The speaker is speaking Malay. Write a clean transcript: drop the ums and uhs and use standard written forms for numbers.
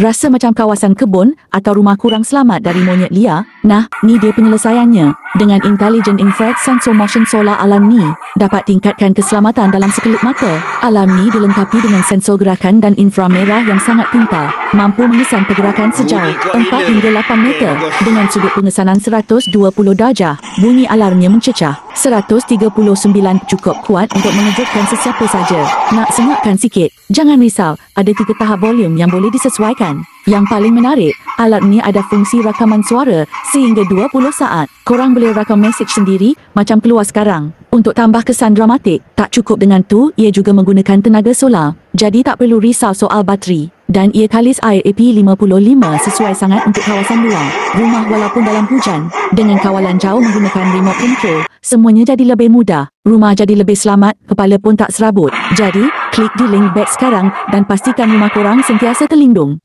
Rasa macam kawasan kebun atau rumah kurang selamat dari monyet liar? Nah, ni dia penyelesaiannya. Dengan Intelligent Infrared Sensor Motion Solar alam ni dapat tingkatkan keselamatan dalam sekelip mata. Alam ni dilengkapi dengan sensor gerakan dan inframerah yang sangat pintar, mampu mengesan pergerakan sejauh 4 hingga 8 meter dengan sudut pengesanan 120 darjah. Bunyi alarmnya mencecah 139 cukup kuat untuk mengejutkan sesiapa saja. Nak senyapkan sikit? Jangan risau, ada 3 tahap volume yang boleh disesuaikan. Yang paling menarik, alat ni ada fungsi rakaman suara sehingga 20 saat. Korang boleh rakam mesej sendiri macam keluar sekarang. Untuk tambah kesan dramatik, tak cukup dengan tu, ia juga menggunakan tenaga solar. Jadi tak perlu risau soal bateri. Dan ia kalis air AP55 sesuai sangat untuk kawasan luar rumah walaupun dalam hujan. Dengan kawalan jauh menggunakan remote control, semuanya jadi lebih mudah. Rumah jadi lebih selamat, kepala pun tak serabut. Jadi, klik di link back sekarang dan pastikan rumah korang sentiasa terlindung.